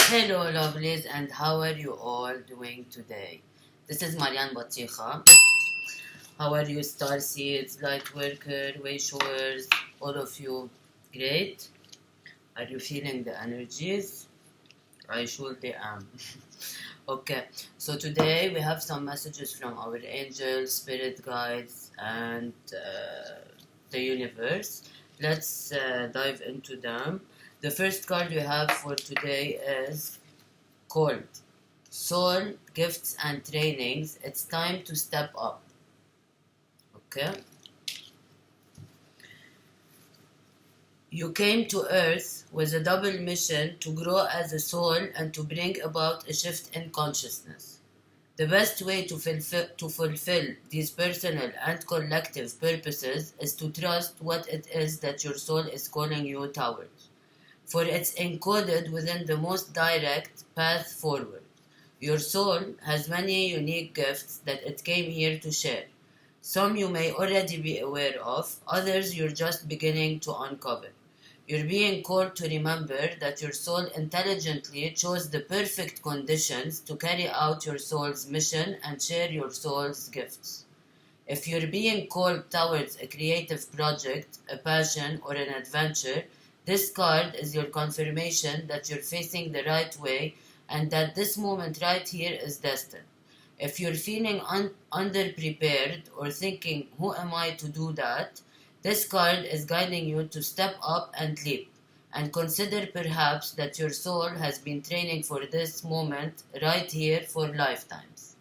Hello lovelies, and how are you all doing today? This is Marianne Batikha. How are you, Starseeds, Lightworker, Wayshowers, all of you? Great? Are you feeling the energies? I surely am. Okay, so today we have some messages from our angels, spirit guides, and the universe. Let's dive into them. The first card we have for today is called Soul, Gifts and Trainings. It's time to step up. Okay? You came to Earth with a double mission to grow as a soul and to bring about a shift in consciousness. The best way to fulfill these personal and collective purposes is to trust what it is that your soul is calling you towards, for it's encoded within the most direct path forward. Your soul has many unique gifts that it came here to share. Some you may already be aware of, others you're just beginning to uncover. You're being called to remember that your soul intelligently chose the perfect conditions to carry out your soul's mission and share your soul's gifts. If you're being called towards a creative project, a passion, or an adventure, this card is your confirmation that you're facing the right way and that this moment right here is destined. If you're feeling underprepared or thinking, who am I to do that? This card is guiding you to step up and leap, and consider perhaps that your soul has been training for this moment right here for lifetimes.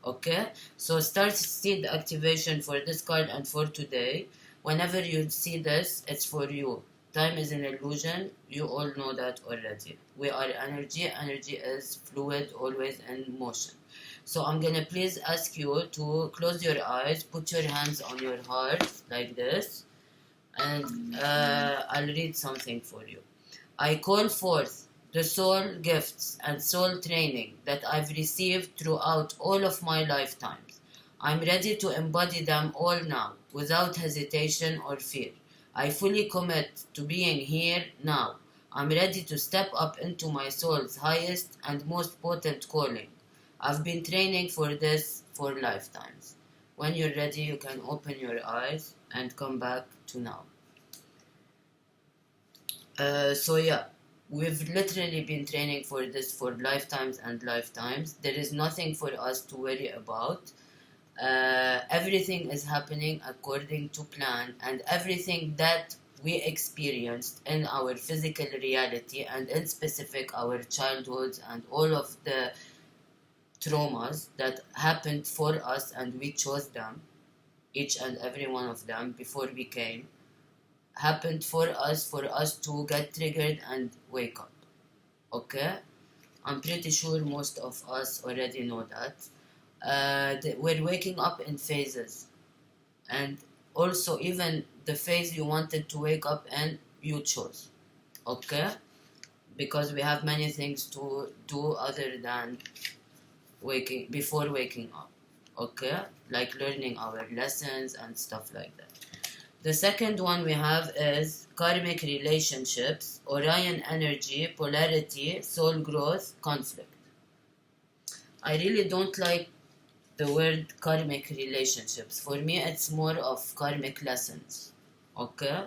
Okay, so Starseed activation for this card and for today. Whenever you see this, it's for you. Time is an illusion. You all know that already. We are energy. Energy is fluid, always in motion. So I'm gonna please ask you to close your eyes, put your hands on your heart like this, and I'll read something for you. I call forth the soul gifts and soul training that I've received throughout all of my lifetimes. I'm ready to embody them all now, without hesitation or fear. I fully commit to being here now. I'm ready to step up into my soul's highest and most potent calling. I've been training for this for lifetimes. When you're ready, you can open your eyes and come back to now. We've literally been training for this for lifetimes and lifetimes. There is nothing for us to worry about. Everything is happening according to plan, and everything that we experienced in our physical reality and in specific our childhoods and all of the traumas that happened for us and we chose them, each and every one of them before we came, happened for us to get triggered and wake up. Okay? I'm pretty sure most of us already know that. We're waking up in phases, and also even the phase you wanted to wake up in, you chose. Okay? Because we have many things to do other than before waking up. Okay? Like learning our lessons and stuff like that. The second one we have is karmic relationships, Orion energy, polarity, soul growth, conflict. I really don't like the word karmic relationships. For me, it's more of karmic lessons. Okay?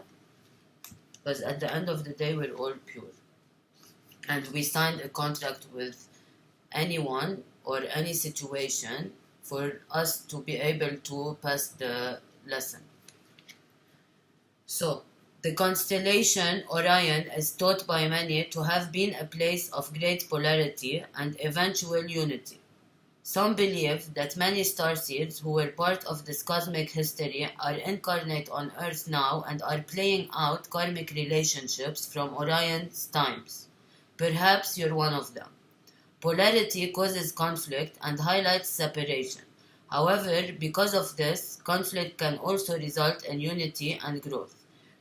Because at the end of the day, we're all pure. And we signed a contract with anyone or any situation for us to be able to pass the lesson. So, the constellation Orion is thought by many to have been a place of great polarity and eventual unity. Some believe that many starseeds who were part of this cosmic history are incarnate on Earth now and are playing out karmic relationships from Orion's times. Perhaps you're one of them. Polarity causes conflict and highlights separation. However, because of this, conflict can also result in unity and growth.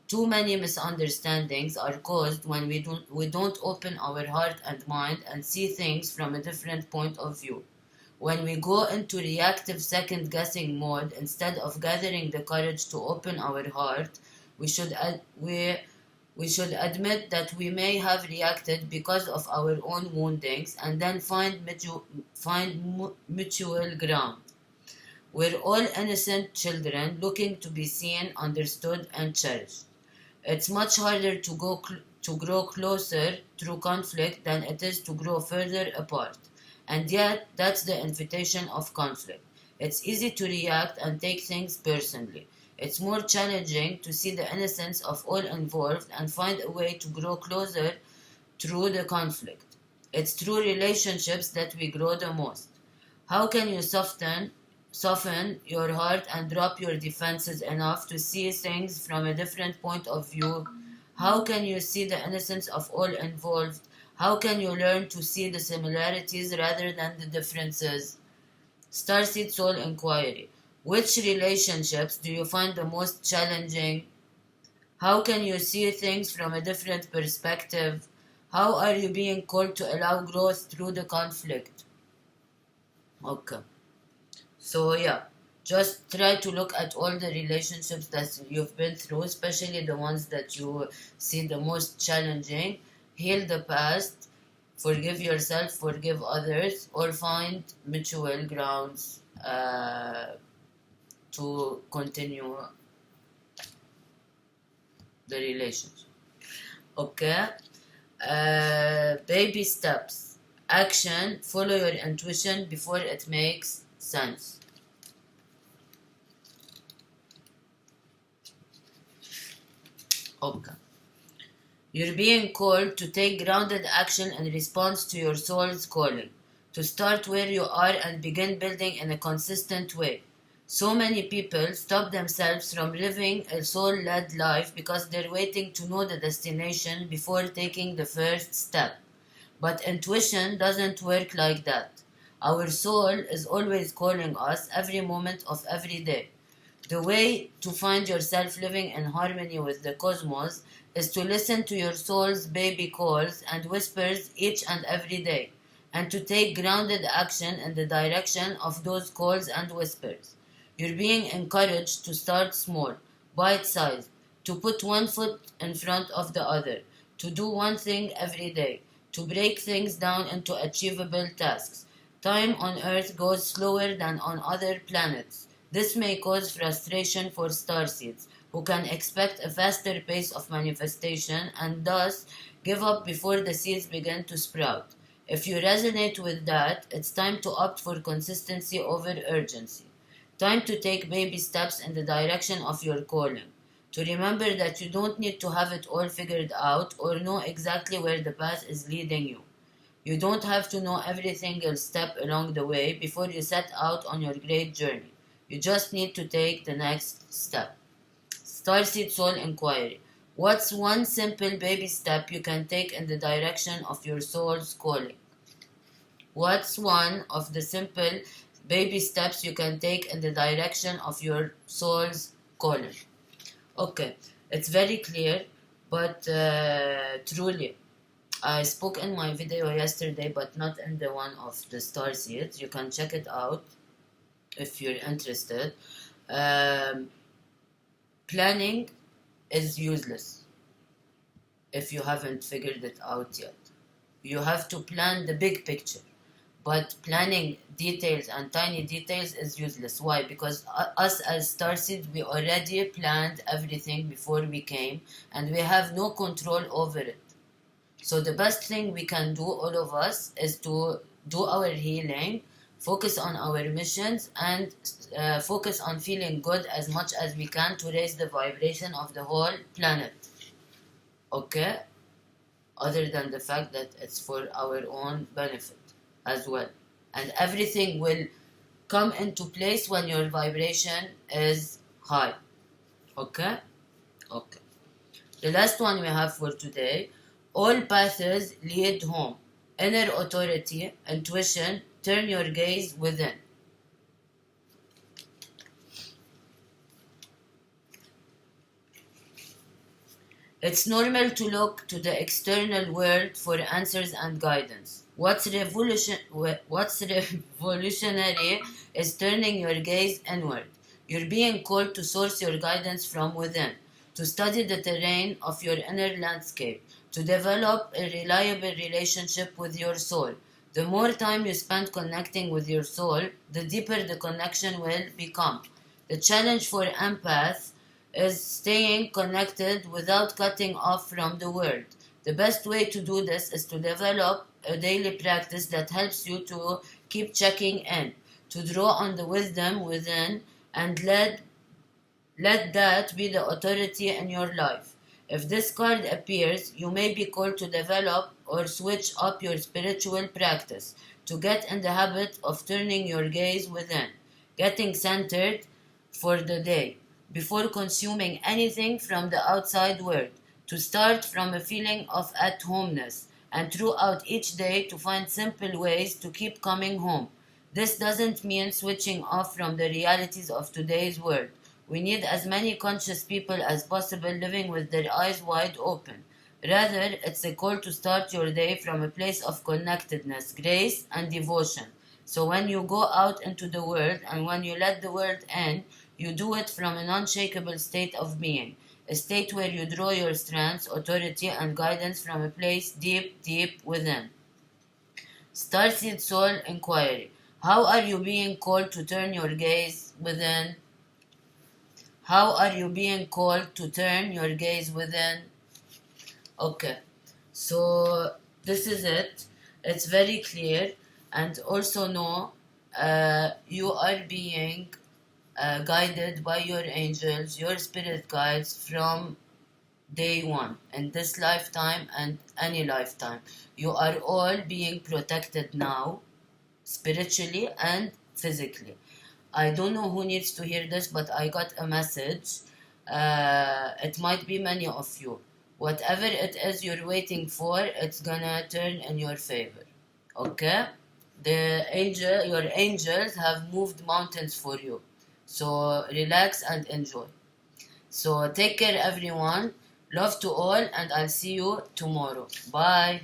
Too many misunderstandings are caused when we don't open our heart and mind and see things from a different point of view. When we go into reactive second-guessing mode instead of gathering the courage to open our heart, we We should admit that we may have reacted because of our own woundings and then find mutual ground. We're all innocent children looking to be seen, understood, and cherished. It's much harder to grow closer through conflict than it is to grow further apart. And yet, that's the invitation of conflict. It's easy to react and take things personally. It's more challenging to see the innocence of all involved and find a way to grow closer through the conflict. It's through relationships that we grow the most. How can you soften your heart and drop your defenses enough to see things from a different point of view? How can you see the innocence of all involved? How can you learn to see the similarities rather than the differences? Starseed Soul Inquiry. Which relationships do you find the most challenging? How can you see things from a different perspective? How are you being called to allow growth through the conflict? Okay. So yeah, just try to look at all the relationships that you've been through, especially the ones that you see the most challenging. Heal the past, forgive yourself, forgive others, or find mutual grounds to continue the relationship. Okay? Baby steps. Action. Follow your intuition before it makes sense. Okay. You're being called to take grounded action in response to your soul's calling, to start where you are and begin building in a consistent way. So many people stop themselves from living a soul-led life because they're waiting to know the destination before taking the first step. But intuition doesn't work like that. Our soul is always calling us every moment of every day. The way to find yourself living in harmony with the cosmos is to listen to your soul's baby calls and whispers each and every day, and to take grounded action in the direction of those calls and whispers. You're being encouraged to start small, bite-sized, to put one foot in front of the other, to do one thing every day, to break things down into achievable tasks. Time on Earth goes slower than on other planets. This may cause frustration for starseeds, who can expect a faster pace of manifestation and thus give up before the seeds begin to sprout. If you resonate with that, it's time to opt for consistency over urgency. Time to take baby steps in the direction of your calling. To remember that you don't need to have it all figured out or know exactly where the path is leading you. You don't have to know every single step along the way before you set out on your great journey. You just need to take the next step. Starseed Soul Inquiry. What's one simple baby step you can take in the direction of your soul's calling? What's one of the simple baby steps you can take in the direction of your soul's calling? Okay, it's very clear, but truly, I spoke in my video yesterday, but not in the one of the Starseeds. You can check it out if you're interested. Planning is useless if you haven't figured it out yet. You have to plan the big picture, but planning details and tiny details is useless. Why? Because us as Starseed, we already planned everything before we came, and we have no control over it. So the best thing we can do, all of us, is to do our healing, focus on our missions, and focus on feeling good as much as we can to raise the vibration of the whole planet. Okay? Other than the fact that it's for our own benefit as well. And everything will come into place when your vibration is high. Okay? Okay. The last one we have for today. All paths lead home. Inner authority, intuition, turn your gaze within. It's normal to look to the external world for answers and guidance. What's revolutionary is turning your gaze inward. You're being called to source your guidance from within, to study the terrain of your inner landscape, to develop a reliable relationship with your soul. The more time you spend connecting with your soul, the deeper the connection will become. The challenge for empaths is staying connected without cutting off from the world. The best way to do this is to develop a daily practice that helps you to keep checking in, to draw on the wisdom within, and let that be the authority in your life. If this card appears, you may be called to develop or switch up your spiritual practice, to get in the habit of turning your gaze within, getting centered for the day, before consuming anything from the outside world, to start from a feeling of at-homeness, and throughout each day to find simple ways to keep coming home. This doesn't mean switching off from the realities of today's world. We need as many conscious people as possible living with their eyes wide open. Rather, it's a call to start your day from a place of connectedness, grace, and devotion. So when you go out into the world and when you let the world in, you do it from an unshakable state of being, a state where you draw your strength, authority, and guidance from a place deep, deep within. Starseed Soul Inquiry. How are you being called to turn your gaze within? How are you being called to turn your gaze within? Okay, so this is it. It's very clear. And also know you are being guided by your angels, your spirit guides from day one, in this lifetime and any lifetime. You are all being protected now, spiritually and physically. I don't know who needs to hear this, but I got a message. It might be many of you. Whatever it is you're waiting for, it's gonna turn in your favor. Okay? Your angels have moved mountains for you. So relax and enjoy. So take care, everyone. Love to all, and I'll see you tomorrow. Bye.